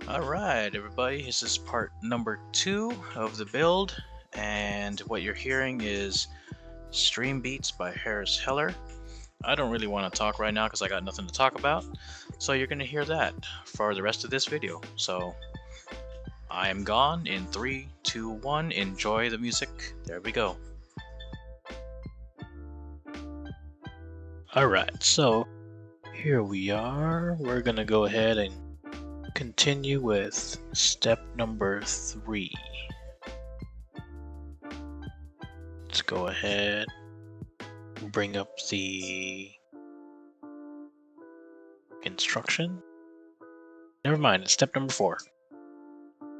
Alright everybody, this is part number 2 of the build, and what you're hearing is Stream Beats by Harris Heller. I don't really want to talk right now because I got nothing to talk about, so you're going to hear that for the rest of this video. So I am gone in 3, 2, 1, enjoy the music, there we go. Alright, so here we are, we're going to go ahead and continue with step number 3. Let's go ahead, bring up the instruction. Never mind, it's step number 4.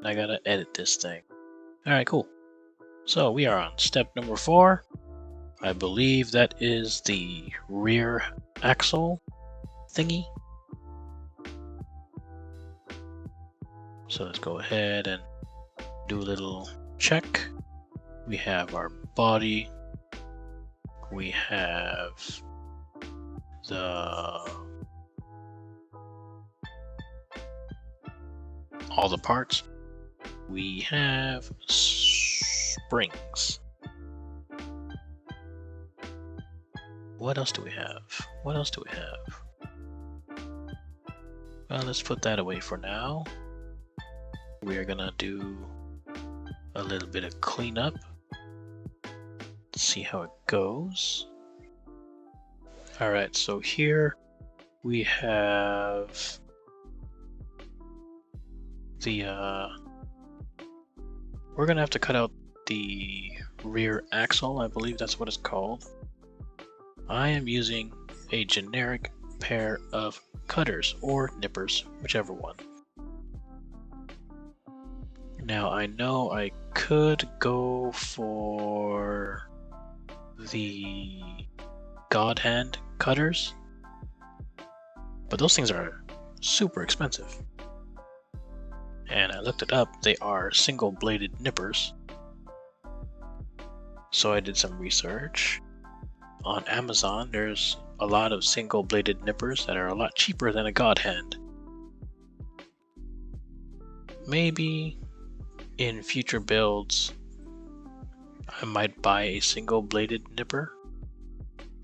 I gotta edit this thing. Alright, cool. So we are on step number 4. I believe that is the rear axle thingy. So let's go ahead and do a little check. We have our body. We have all the parts. We have springs. What else do we have? What else do we have? Well, let's put that away for now. We are gonna do a little bit of cleanup. See how it goes. Alright, so here we have the we're gonna have to cut out the rear axle, I believe that's what it's called. I am using a generic pair of cutters or nippers, whichever one. Now I know I could go for the God Hand cutters, but those things are super expensive. And I looked it up, they are single bladed nippers. So I did some research. On Amazon, there's a lot of single bladed nippers that are a lot cheaper than a God Hand. Maybe in future builds, I might buy a single bladed nipper,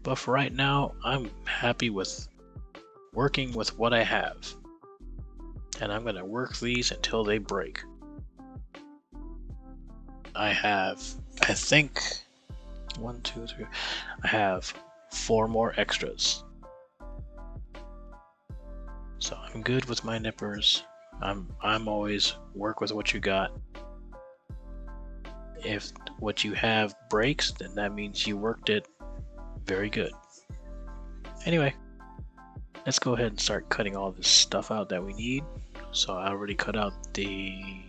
but for right now, I'm happy with working with what I have, and I'm gonna work these until they break. I think, 1, 2, 3, I have 4 more extras. So I'm good with my nippers. I'm always work with what you got. If what you have breaks, then that means you worked it very good. Anyway, let's go ahead and start cutting all this stuff out that we need. So I already cut out the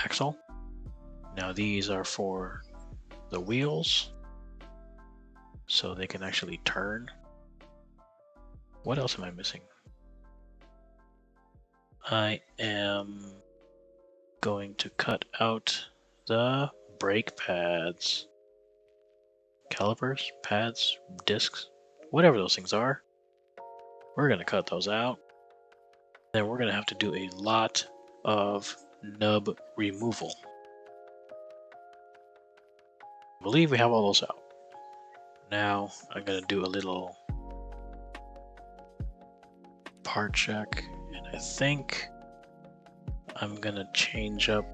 axle. Now these are for the wheels, so they can actually turn. What else am I missing? I am going to cut out the brake pads, calipers, pads, discs, whatever those things are. We're going to cut those out. Then we're going to have to do a lot of nub removal. I believe we have all those out. Now I'm going to do a little part check, and I think I'm going to change up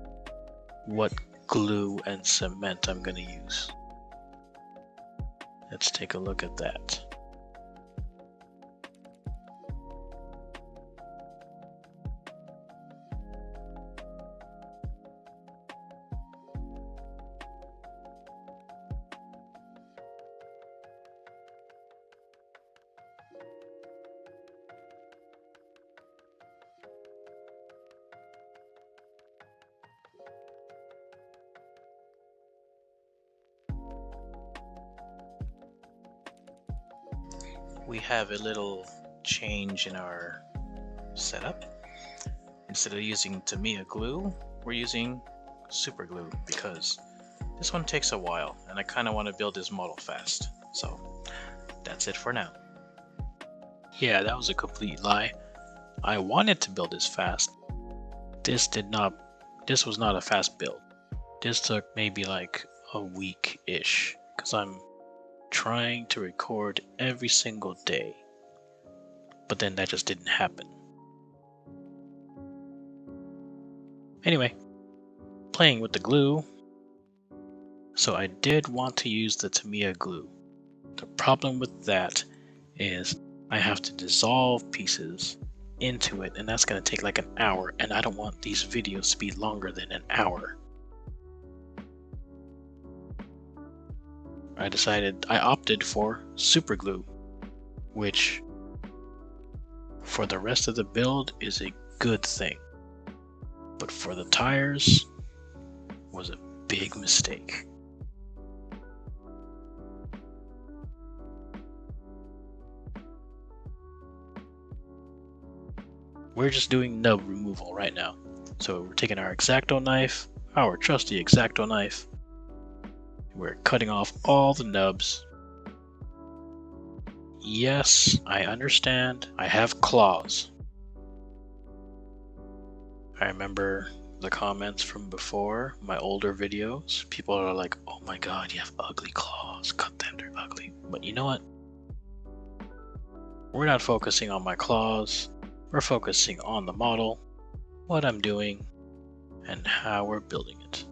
what glue and cement I'm going to use. Let's take a look at that. We have a little change in our setup. Instead of using Tamiya glue, we're using super glue because this one takes a while and I kind of want to build this model fast. So that's it for now. Yeah, that was a complete lie. I wanted to build this fast. this was not a fast build. This took maybe like a week-ish, because I'm trying to record every single day, but then that just didn't happen. Anyway, playing with the glue. So I did want to use the Tamiya glue. The problem with that is I have to dissolve pieces into it, and that's going to take like an hour, and I don't want these videos to be longer than an hour. I opted for super glue, which for the rest of the build is a good thing, but for the tires was a big mistake. We're just doing nub removal right now. So we're taking our X-Acto knife, our trusty X-Acto knife. We're cutting off all the nubs. Yes, I understand. I have claws. I remember the comments from before, my older videos. People are like, oh my god, you have ugly claws. Cut them, they're ugly. But you know what? We're not focusing on my claws. We're focusing on the model, what I'm doing, and how we're building it.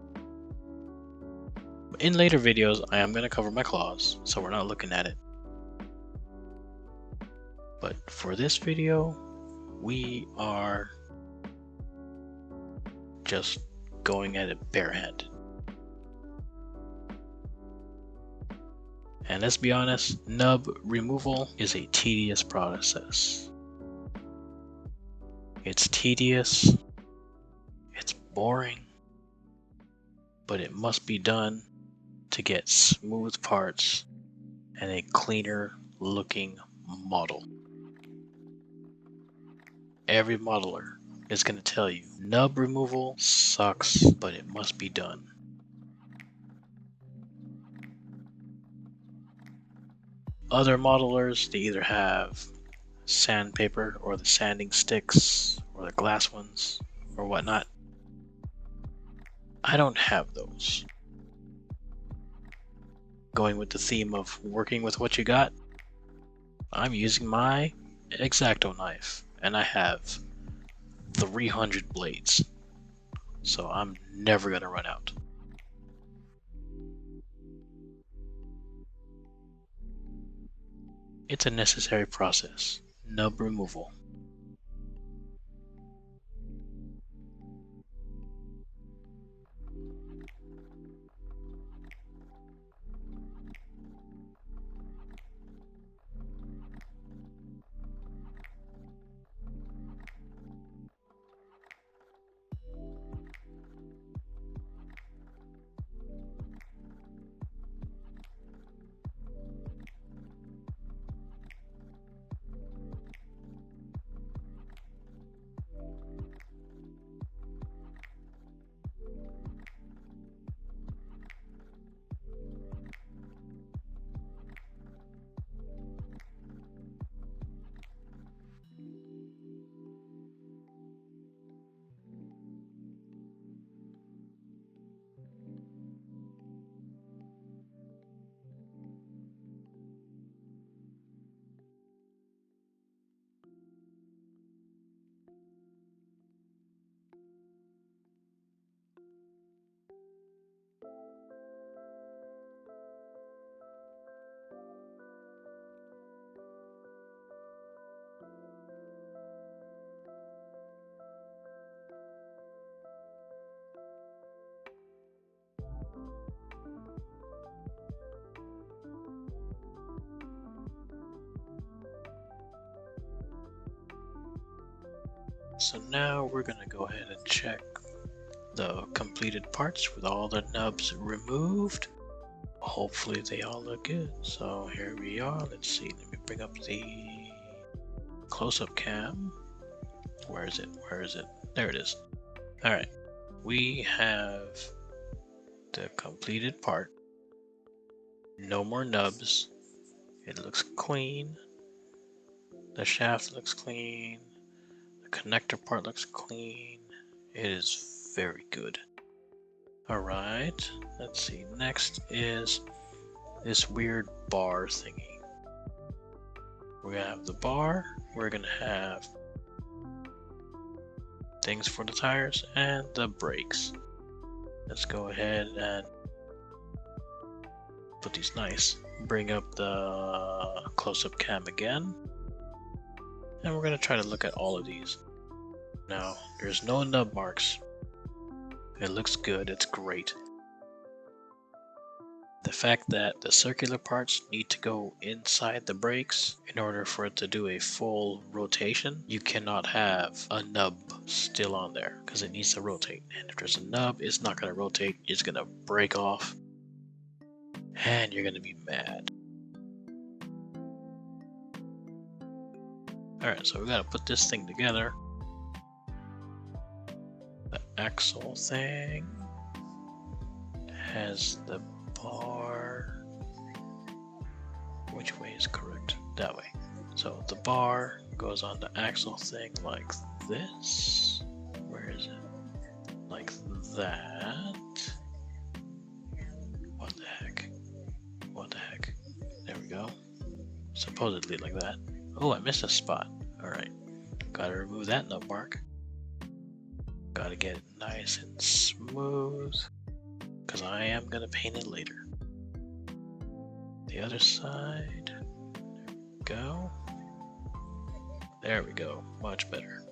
In later videos, I am going to cover my claws, so we're not looking at it. But for this video, we are just going at it barehanded. And let's be honest, nub removal is a tedious process. It's tedious, it's boring, but it must be done to get smooth parts and a cleaner looking model. Every modeler is going to tell you nub removal sucks, but it must be done. Other modelers, they either have sandpaper or the sanding sticks or the glass ones or whatnot. I don't have those. Going with the theme of working with what you got, I'm using my X-Acto knife, and I have 300 blades, so I'm never gonna run out. It's a necessary process. Nub removal. So now we're gonna go ahead and check the completed parts with all the nubs removed. Hopefully they all look good. So here we are. Let's see. Let me bring up the close-up cam. Where is it? Where is it? There it is. All right. We have the completed part. No more nubs. It looks clean. The shaft looks clean. The connector part looks clean. It is very good. Alright, let's see. Next is this weird bar thingy. We're gonna have the bar, we're gonna have things for the tires and the brakes. Let's go ahead and put these nice. Bring up the close-up cam again. And we're gonna try to look at all of these. Now, there's no nub marks. It looks good, it's great. The fact that the circular parts need to go inside the brakes in order for it to do a full rotation, you cannot have a nub still on there because it needs to rotate. And if there's a nub, it's not going to rotate, it's going to break off, and you're going to be mad. Alright, so we got to put this thing together. The axle thing has the bar. Which way is correct? That way. So the bar goes on the axle thing like this. Where is it? Like that. What the heck? What the heck? There we go. Supposedly like that. Oh, I missed a spot. Alright. Gotta remove that nub mark. Gotta get it nice and smooth, because I am gonna paint it later. The other side. There we go. There we go. Much better.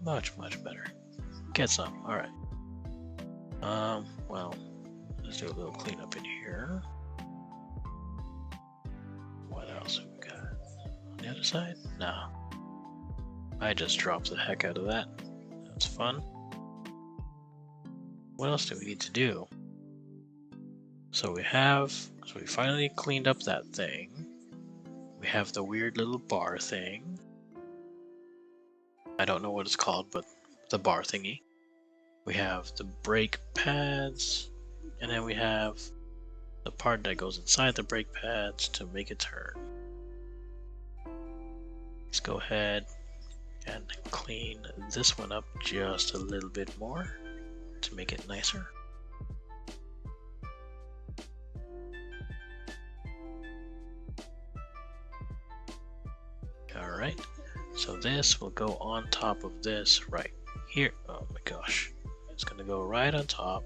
Much better. Get some. Alright. Well, let's do a little cleanup in here. What else have we got? On the other side? No. I just dropped the heck out of that. That's fun. What else do we need to do? So we finally cleaned up that thing. We have the weird little bar thing. I don't know what it's called, but the bar thingy. We have the brake pads, and then we have the part that goes inside the brake pads to make it turn. Let's go ahead and clean this one up just a little bit more to make it nicer. Alright, so this will go on top of this right here. Oh my gosh. It's going to go right on top,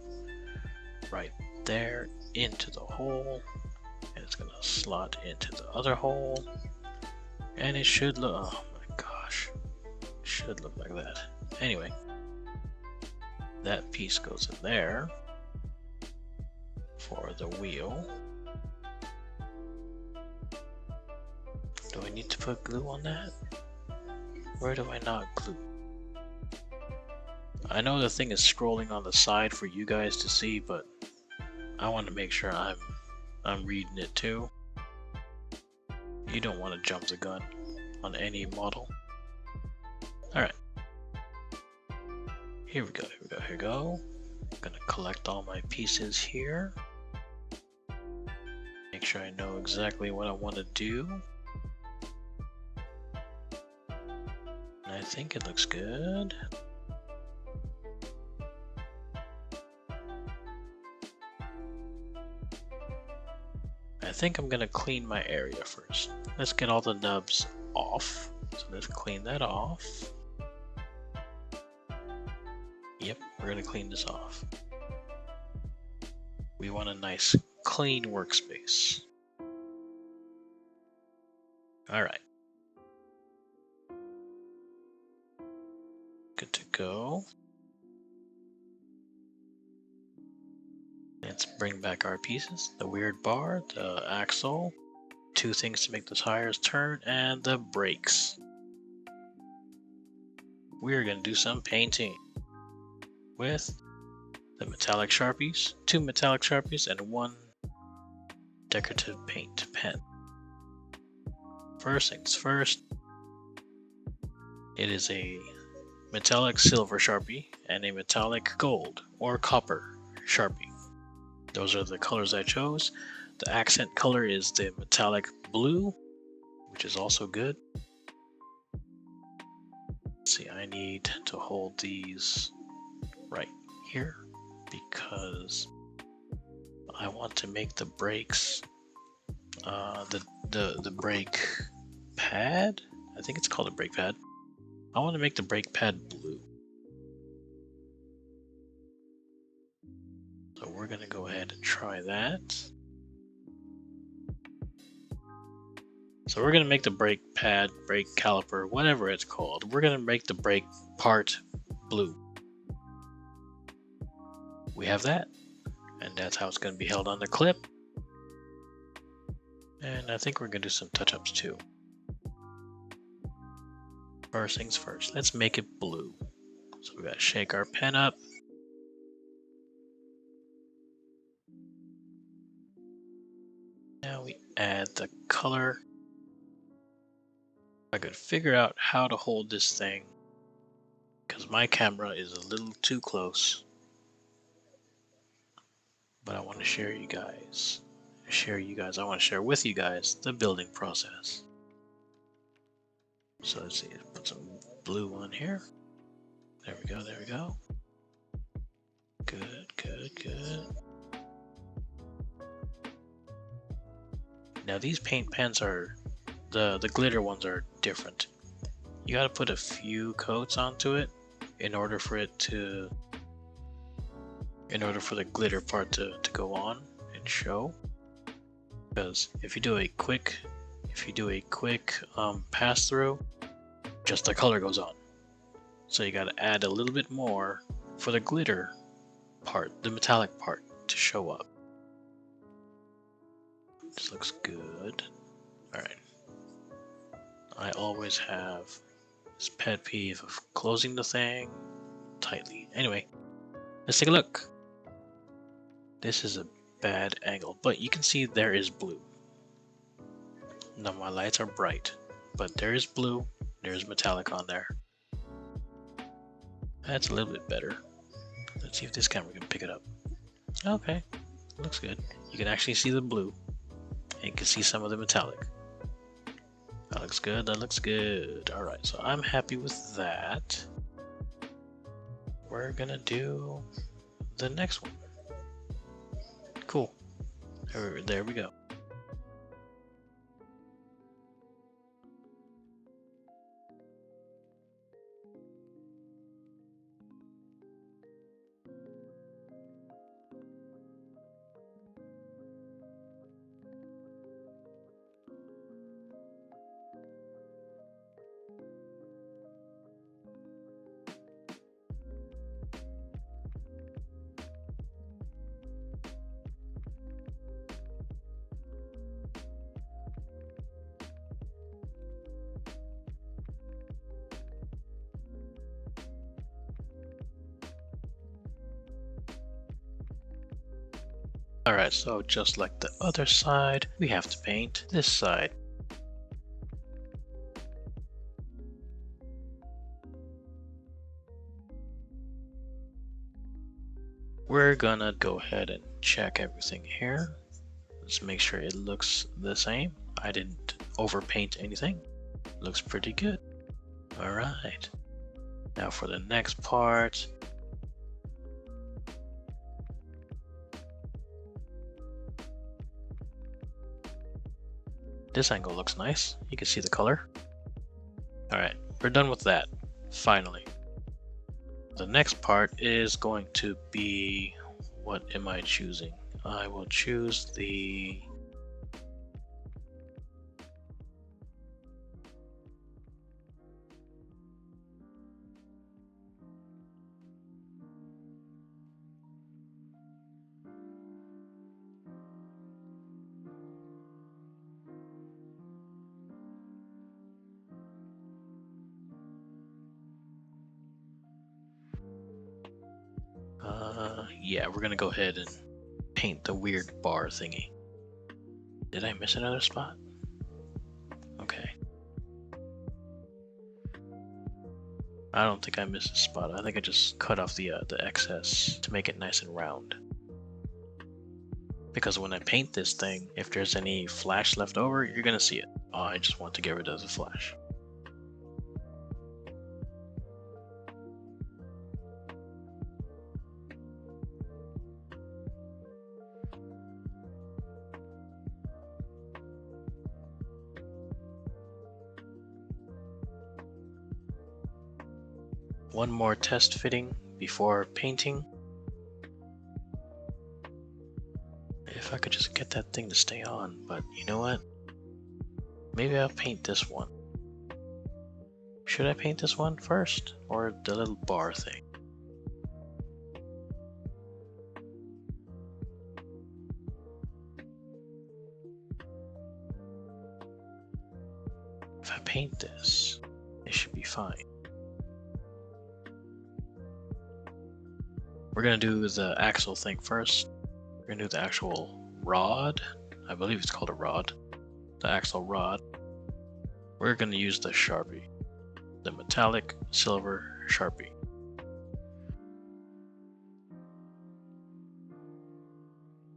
right there into the hole, and it's going to slot into the other hole, and it should look, oh my gosh, it should look like that. Anyway, that piece goes in there for the wheel. Do I need to put glue on that? Where do I not glue? I know the thing is scrolling on the side for you guys to see, but I want to make sure I'm reading it too. You don't want to jump the gun on any model. Alright. Here we go. I'm gonna collect all my pieces here. Make sure I know exactly what I want to do. I think it looks good. I think I'm gonna clean my area first. Let's get all the nubs off. So let's clean that off. Yep, we're gonna clean this off. We want a nice clean workspace. Alright. Good to go. Let's bring back our pieces. The weird bar, the axle, two things to make the tires turn, and the brakes. We're going to do some painting with the metallic Sharpies, 2 metallic Sharpies, and 1 decorative paint pen. First things first, it is a metallic silver Sharpie and a metallic gold or copper Sharpie. Those are the colors I chose. The accent color is the metallic blue, which is also good. Let's see, I need to hold these right here because I want to make the brakes, the brake pad. I think it's called a brake pad. I want to make the brake pad blue. So we're gonna go ahead and try that. So we're gonna make the brake pad, brake caliper, whatever it's called. We're gonna make the brake part blue. We have that, and that's how it's gonna be held on the clip. And I think we're gonna do some touch-ups too. First things first, let's make it blue. So we gotta shake our pen up. Now we add the color. I could figure out how to hold this thing because my camera is a little too close. But I want to share you guys. I want to share with you guys the building process. So let's see, put some blue on here. There we go, there we go. Good, good, good. Now these paint pens are, the glitter ones are different. You gotta put a few coats onto it in order for the glitter part to go on and show. Because if you do a quick pass through, just the color goes on. So you gotta add a little bit more for the glitter part, the metallic part, to show up. This looks good. Alright. I always have this pet peeve of closing the thing tightly. Anyway, let's take a look. This is a bad angle, but you can see there is blue. Now my lights are bright, but there is blue, there's metallic on there. That's a little bit better. Let's see if this camera can pick it up. Okay, looks good. You can actually see the blue, and you can see some of the metallic. That looks good, that looks good. Alright, so I'm happy with that. We're gonna do the next one. Cool. There we go. Alright, so just like the other side, we have to paint this side. We're gonna go ahead and check everything here. Let's make sure it looks the same. I didn't overpaint anything. Looks pretty good. Alright. Now for the next part. This angle looks nice. You can see the color. Alright, we're done with that. Finally. The next part is going to be, what am I choosing? I will choose the yeah, we're gonna go ahead and paint the weird bar thingy. Did I miss another spot? Okay. I don't think I missed a spot. I think I just cut off the excess to make it nice and round. Because when I paint this thing, if there's any flash left over, you're gonna see it. Oh, I just want to get rid of the flash. one more test fitting before painting. If I could just get that thing to stay on, but you know what? Maybe I'll paint this one. Should I paint this one first, or the little bar thing? If I paint this, it should be fine. We're gonna do the axle thing first. We're gonna do the actual rod. I believe it's called a rod. The axle rod. We're gonna use the Sharpie. The metallic silver Sharpie.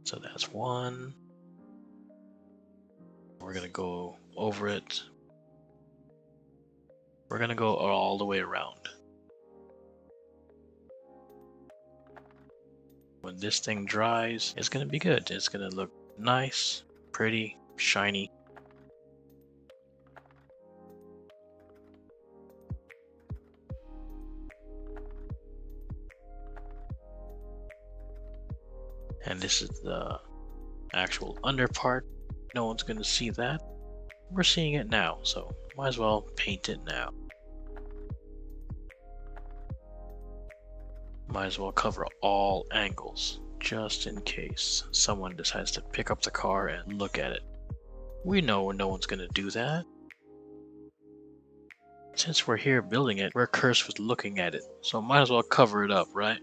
So that's one. We're gonna go over it. We're gonna go all the way around. When this thing dries, it's gonna be good. It's gonna look nice, pretty, shiny. And this is the actual under part. No one's gonna see that. We're seeing it now, so might as well paint it now. Might as well cover all angles, just in case someone decides to pick up the car and look at it. We know no one's gonna do that. Since we're here building it, we're cursed with looking at it, so might as well cover it up, right?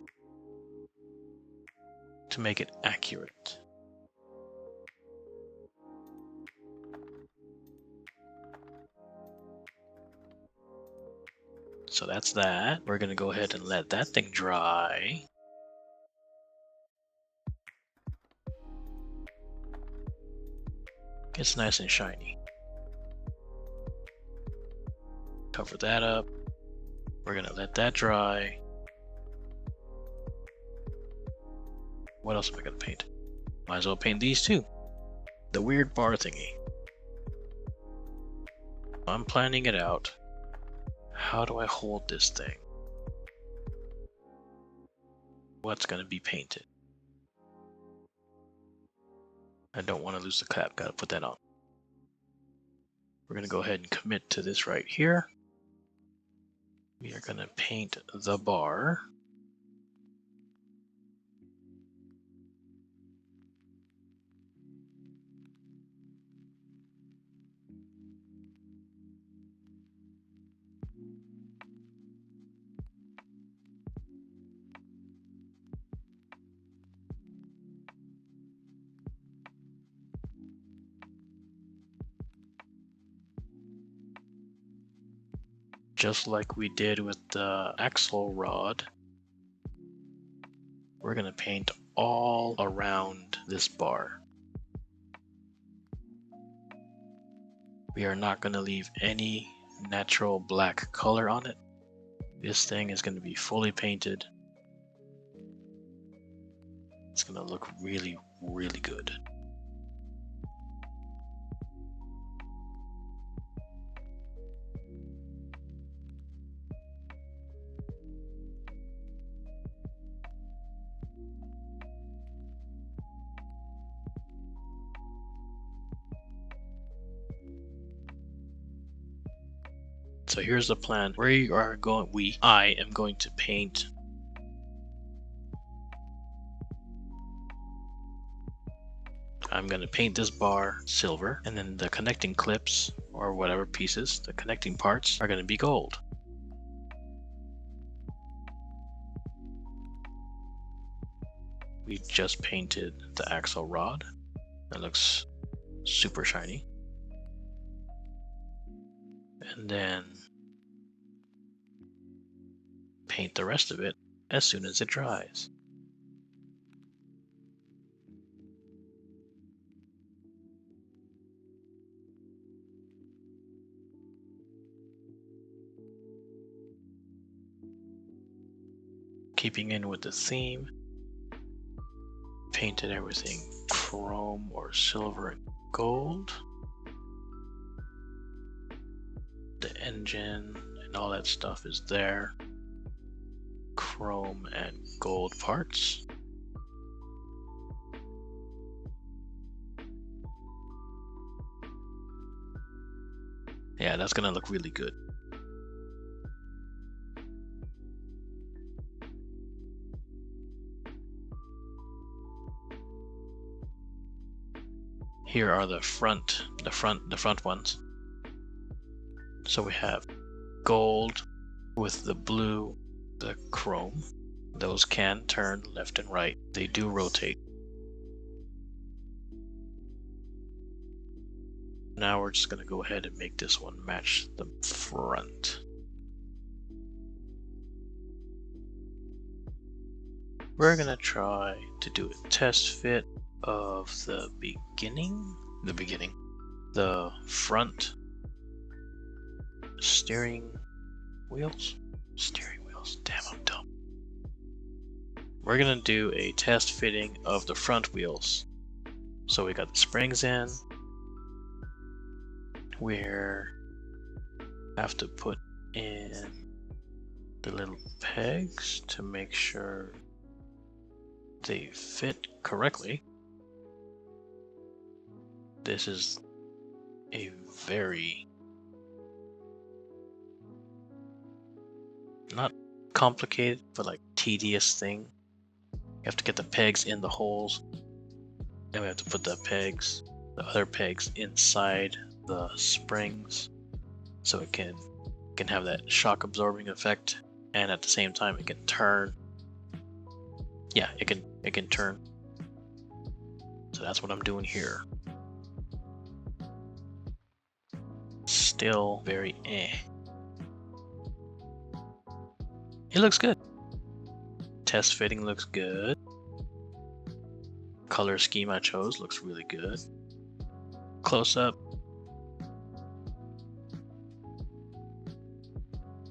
To make it accurate. So that's that. We're gonna go ahead and let that thing dry. It's nice and shiny. Cover that up. We're gonna let that dry. What else am I gonna paint? Might as well paint these two. The weird bar thingy. I'm planning it out. How do I hold this thing? What's gonna be painted? I don't want to lose the cap, gotta put that on. We're gonna go ahead and commit to this right here. We are gonna paint the bar. Just like we did with the axle rod, we're gonna paint all around this bar. We are not gonna leave any natural black color on it. This thing is gonna be fully painted. It's gonna look really, really good. So here's the plan. I am going to paint this bar silver, and then the connecting clips or whatever pieces, the connecting parts are going to be gold. We just painted the axle rod. That looks super shiny. And then paint the rest of it as soon as it dries. Keeping in with the theme, painted everything chrome or silver and gold. The engine and all that stuff is there. chrome and gold parts. Yeah, that's gonna look really good. Here are the front ones. So we have gold with the blue, the chrome. Those can turn left and right. They do rotate. Now we're just going to go ahead and make this one match the front. We're going to try to do a test fit of the front steering wheels. Damn, I'm dumb. We're going to do a test fitting of the front wheels. So we got the springs in. We have to put in the little pegs to make sure they fit correctly. This is a very not complicated, but like tedious thing. You have to get the pegs in the holes. Then we have to put the other pegs inside the springs, so it can have that shock absorbing effect, and at the same time it can turn. Yeah, it can turn. So that's what I'm doing here. Still very It looks good. Test fitting looks good. Color scheme I chose looks really good. Close up.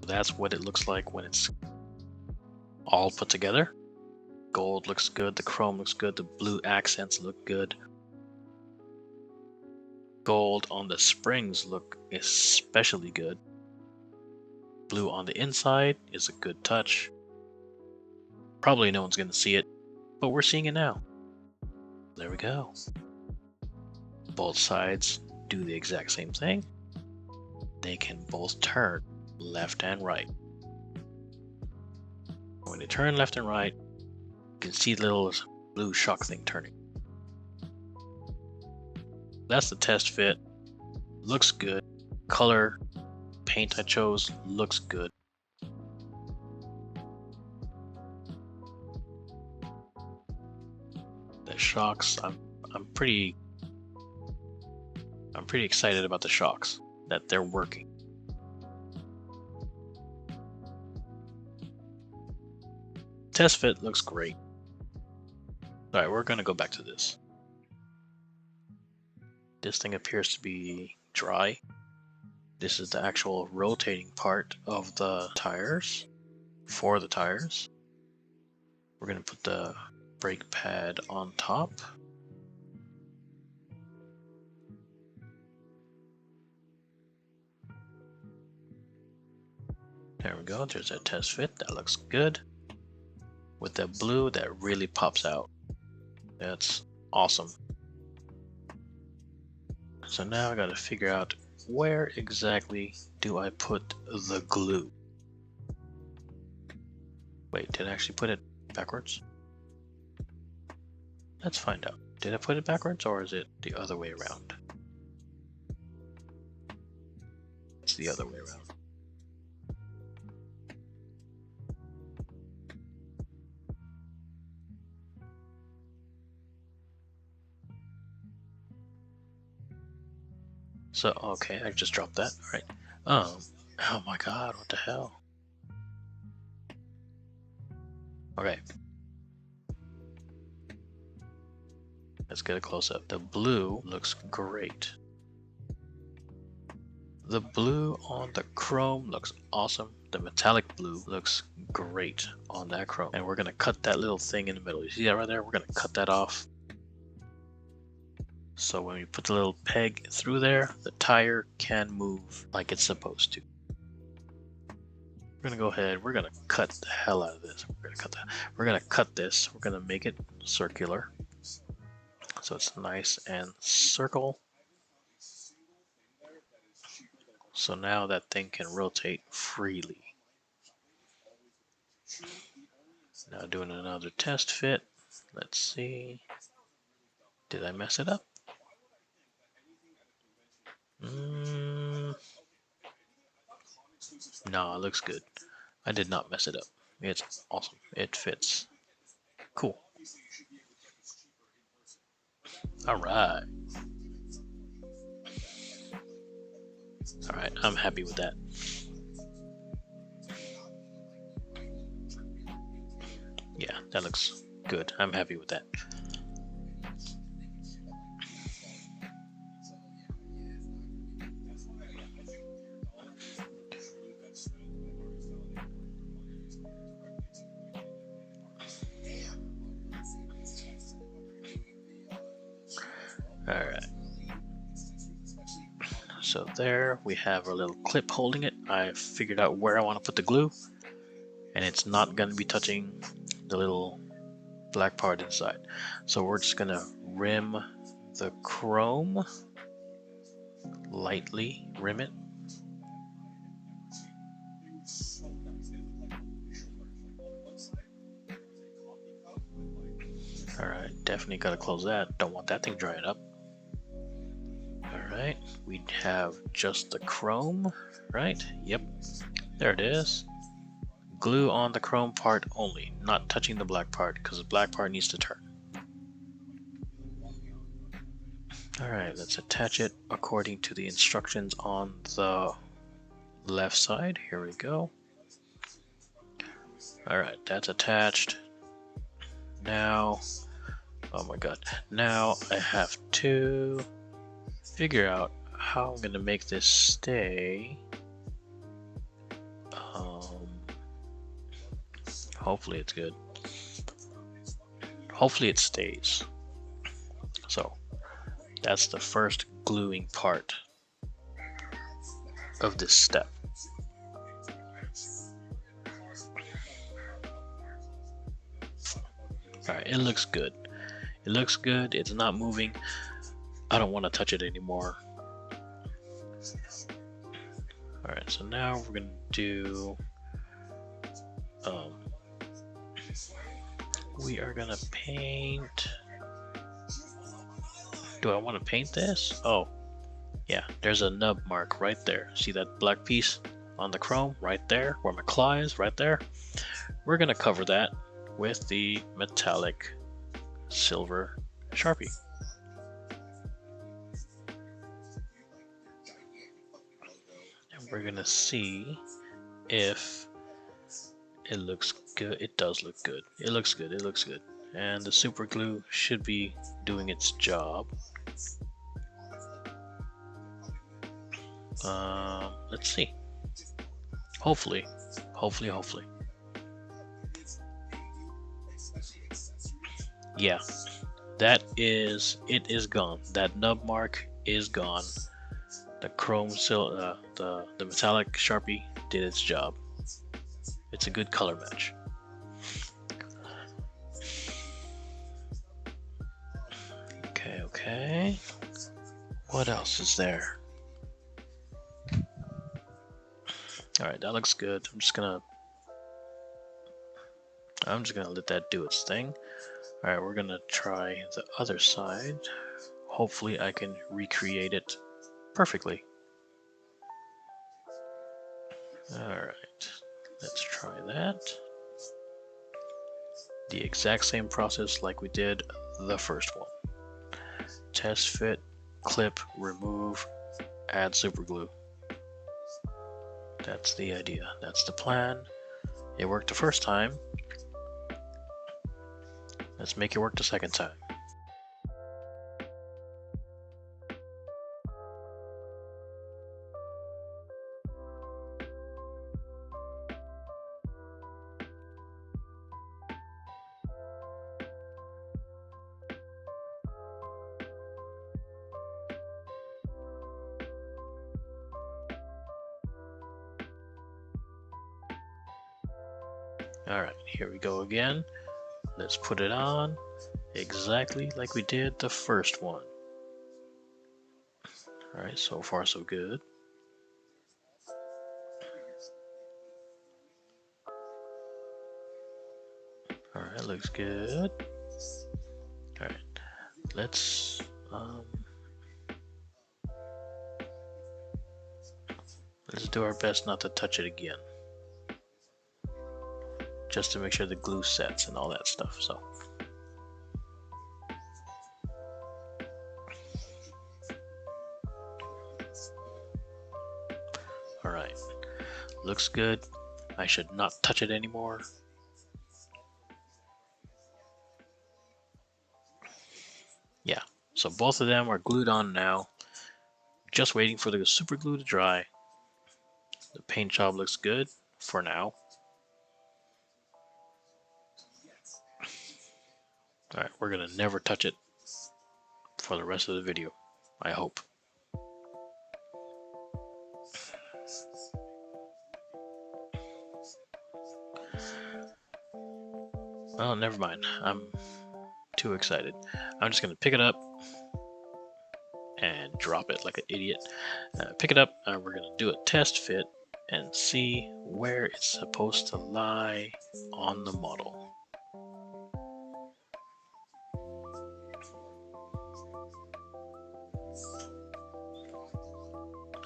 That's what it looks like when it's all put together. Gold looks good, the chrome looks good, the blue accents look good. Gold on the springs look especially good. Blue on the inside is a good touch. Probably no one's going to see it, but we're seeing it now. There we go. Both sides do the exact same thing. They can both turn left and right. When they turn left and right, you can see the little blue shock thing turning. That's the test fit. Looks good. Color, paint I chose looks good. The shocks, I'm pretty excited about the shocks, that they're working. Test fit looks great. Alright, we're gonna go back to this. This thing appears to be dry. This is the actual rotating part of the tires, for the tires. We're gonna put the brake pad on top. There we go, there's that test fit, that looks good. With that blue, that really pops out. That's awesome. So now I gotta figure out where exactly do I put the glue. Wait, did I actually put it backwards? Let's find out. Did I put it backwards or is it the other way around? It's the other way around. So, okay, I just dropped that. All right. Oh my god, what the hell? Okay. Let's get a close-up. The blue looks great. The blue on the chrome looks awesome. The metallic blue looks great on that chrome. And we're gonna cut that little thing in the middle. You see that right there? We're gonna cut that off. So when we put the little peg through there, the tire can move like it's supposed to. gonna go ahead. We're gonna cut the hell out of this. We're gonna cut that. We're gonna cut this. We're gonna make it circular, so it's nice and circle. So now that thing can rotate freely. Now doing another test fit. Let's see. Did I mess it up? No, it looks good. I did not mess it up. It's awesome. It fits. Cool. Alright. Alright, I'm happy with that. Yeah, that looks good. I'm happy with that. Alright. So there we have our little clip holding it. I figured out where I want to put the glue, and it's not going to be touching the little black part inside. So we're just going to rim the chrome, lightly rim it. Alright, definitely got to close that. Don't want that thing drying up. Alright, we have just the chrome, right? Yep, there it is. Glue on the chrome part only, not touching the black part, because the black part needs to turn. Alright, let's attach it according to the instructions on the left side. Here we go. Alright, that's attached. Now, oh my god, now I have to figure out how I'm going to make this stay. Hopefully it's good. Hopefully it stays. So that's the first gluing part of this step. Alright, it looks good. It looks good. It's not moving. I don't want to touch it anymore. Alright, so now we're going to do... we are going to paint... Do I want to paint this? Oh, yeah, there's a nub mark right there. See that black piece on the chrome right there, where my claw is, right there? We're going to cover that with the metallic silver Sharpie. And we're going to see if it looks good. It does look good. It looks good. It looks good. And the super glue should be doing its job. Let's see. Hopefully. Yeah, it is gone. That nub mark is gone. The chrome the metallic Sharpie did its job. It's a good color match. Okay. What else is there? Alright, that looks good. I'm just gonna let that do its thing. Alright, we're gonna try the other side. Hopefully I can recreate it perfectly. Alright, let's try that. The exact same process like we did the first one. Test fit, clip, remove, add super glue. That's the idea. That's the plan. It worked the first time. Let's make it work the second time. Alright, here we go again. Let's put it on exactly like we did the first one. Alright, so far so good. Alright, looks good. Alright, let's do our best not to touch it again. Just to make sure the glue sets and all that stuff, so. Alright, looks good. I should not touch it anymore. Yeah, so both of them are glued on now. Just waiting for the super glue to dry. The paint job looks good for now. Alright, we're gonna never touch it for the rest of the video, I hope. Oh, never mind. I'm too excited. I'm just gonna pick it up and drop it like an idiot. Pick it up, we're gonna do a test fit and see where it's supposed to lie on the model.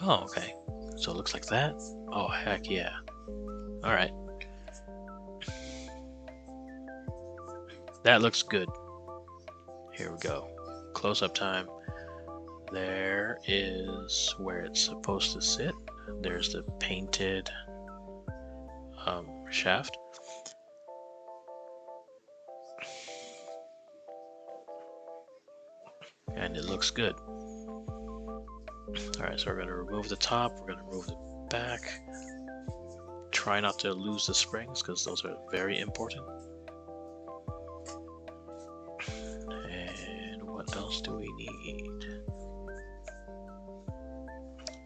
Oh, okay. So it looks like that? Oh, heck yeah. Alright. That looks good. Here we go. Close-up time. There is where it's supposed to sit. There's the painted shaft. And it looks good. Alright, so we're going to remove the top, we're going to remove the back. Try not to lose the springs because those are very important. And what else do we need?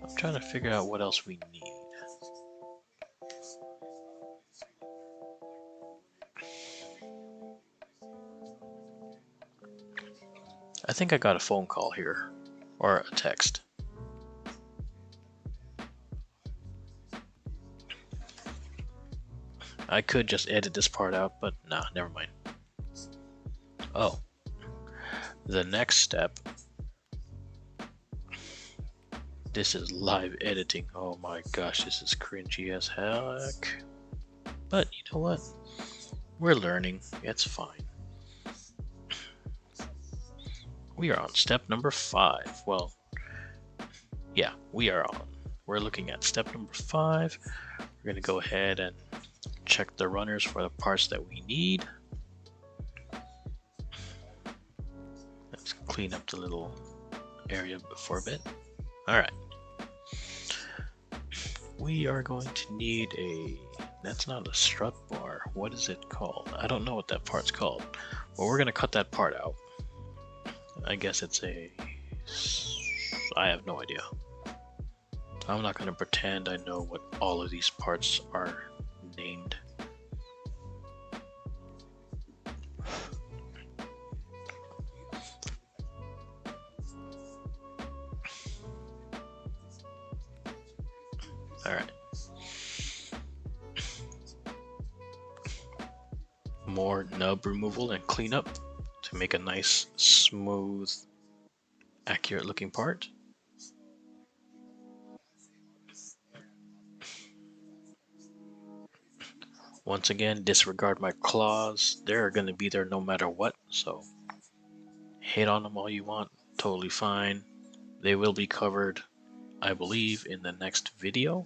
I'm trying to figure out what else we need. I think I got a phone call here, or a text. I could just edit this part out, but nah, never mind. Oh, the next step. This is live editing. Oh my gosh, this is cringy as heck. But you know what? We're learning. It's fine. We are on step number 5. Well, yeah, we're looking at step number 5. We're going to go ahead and check the runners for the parts that we need. Let's clean up the little area for a bit. Alright. We are going to need that's not a strut bar. What is it called? I don't know what that part's called. Well, we're going to cut that part out. I guess it's I have no idea. I'm not going to pretend I know what all of these parts are named. Alright. More nub removal and cleanup to make a nice, smooth, accurate looking part. Once again, disregard my claws. They're going to be there no matter what, so hate on them all you want. Totally fine. They will be covered, I believe, in the next video.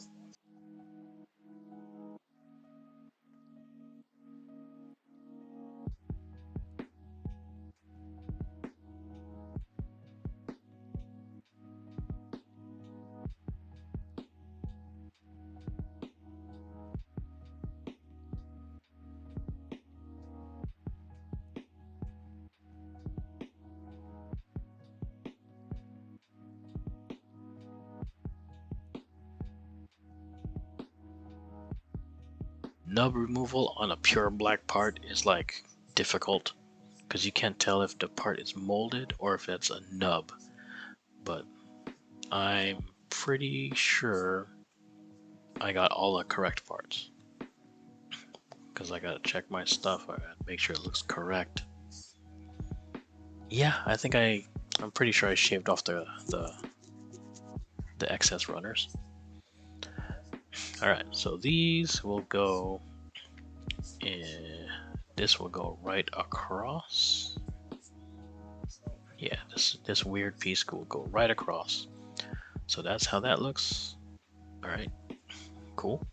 Nub removal on a pure black part is like difficult because you can't tell if the part is molded or if it's a nub. But I'm pretty sure I got all the correct parts because I gotta check my stuff. I gotta make sure it looks correct. Yeah, I think I'm pretty sure I shaved off the excess runners. All right, so these will go in. This will go right across. Yeah, this weird piece will go right across. So that's how that looks. All right, cool.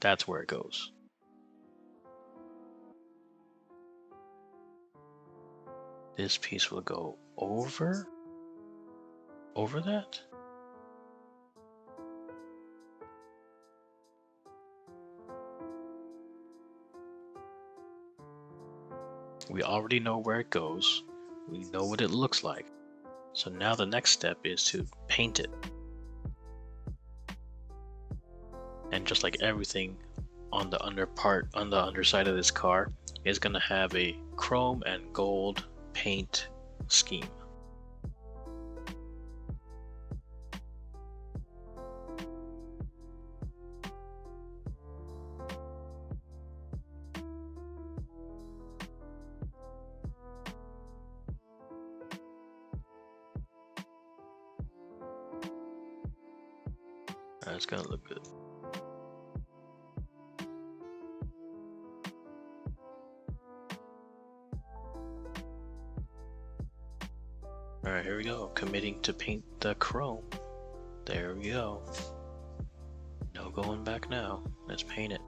That's where it goes. This piece will go over that. We already know where it goes. We know what it looks like. So now the next step is to paint it. And just like everything on the underside of this car is going to have a chrome and gold paint scheme. It's going to look good. Alright, here we go. Committing to paint the chrome. There we go. No going back now. Let's paint it.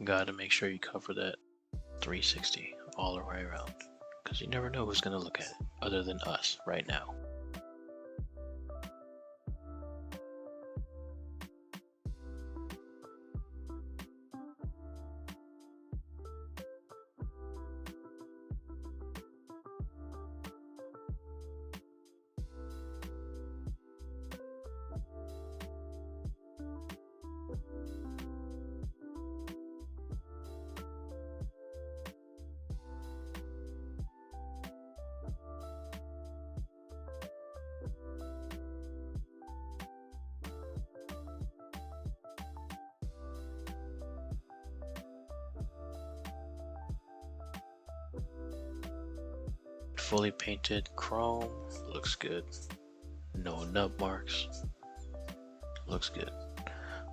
Gotta make sure you cover that 360 all the way around, because you never know who's gonna look at it other than us right now. Fully painted chrome, looks good. No nub marks, looks good.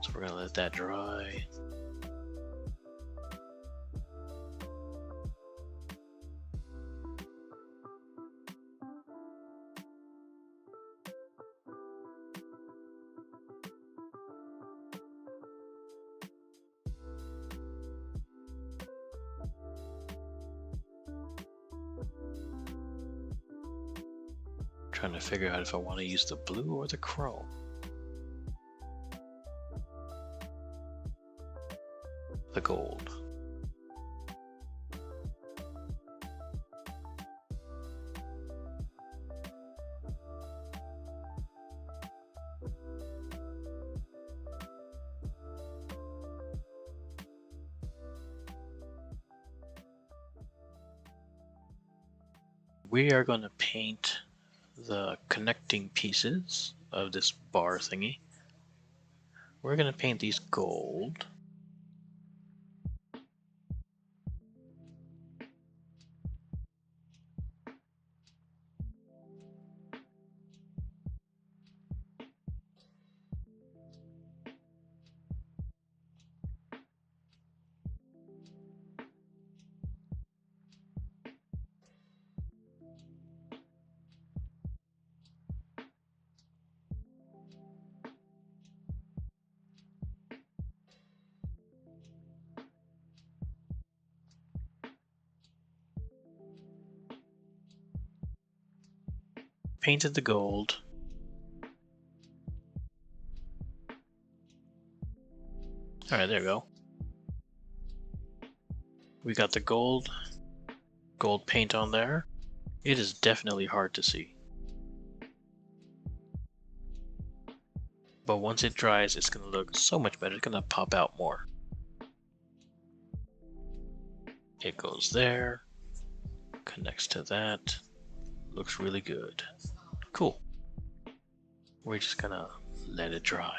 So we're gonna let that dry. Trying to figure out if I want to use the blue or the chrome. The gold. We are going to paint the connecting pieces of this bar thingy. We're going to paint these gold. painted the gold. Alright, there we go. We got the gold paint on there. It is definitely hard to see. But once it dries, it's going to look so much better. It's going to pop out more. It goes there, connects to that. Looks really good. Cool. We're just going to let it dry.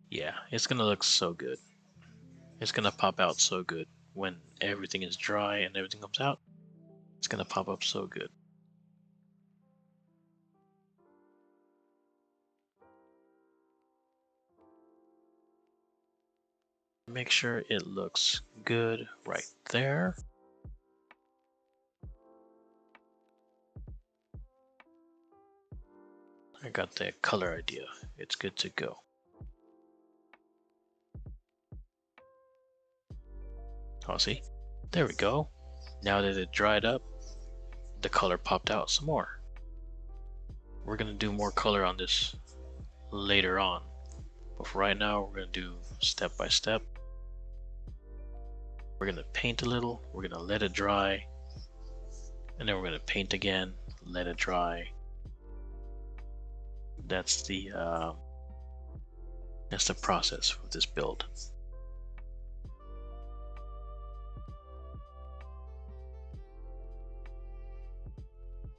Yeah, it's going to look so good. It's going to pop out so good. When everything is dry and everything comes out, it's going to pop up so good. Make sure it looks good right there. I got the color idea. It's good to go. Oh, see? There we go. Now that it dried up, the color popped out some more. We're going to do more color on this later on. But for right now, we're going to do step by step. We're going to paint a little, we're going to let it dry, and then we're going to paint again, let it dry. That's the process of this build.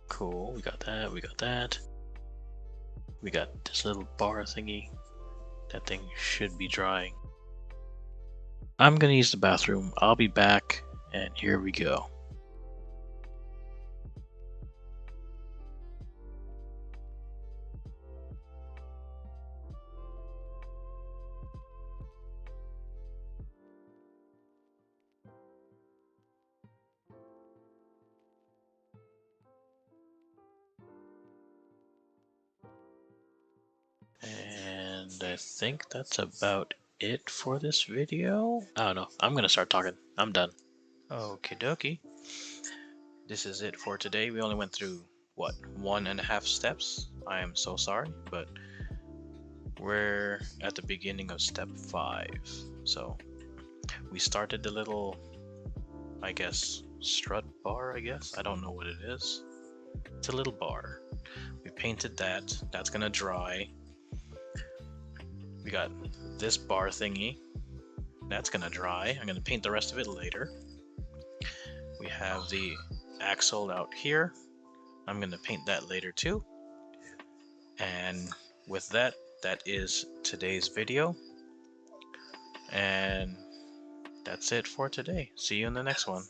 Cool, we got that, we got that. We got this little bar thingy. That thing should be drying. I'm gonna use the bathroom. I'll be back, and here we go. And I think that's about it for this video. I don't know. I'm gonna start talking. I'm done. Okie dokie. This is it for today. We only went through, what, 1.5 steps? I am so sorry, but we're at the beginning of step 5. So we started the little, I guess, strut bar, I guess. I don't know what it is. It's a little bar. We painted that. That's gonna dry. We got this bar thingy. That's gonna dry. I'm gonna paint the rest of it later. We have the axle out here. I'm gonna paint that later too. And with that, that is today's video. And that's it for today. See you in the next one.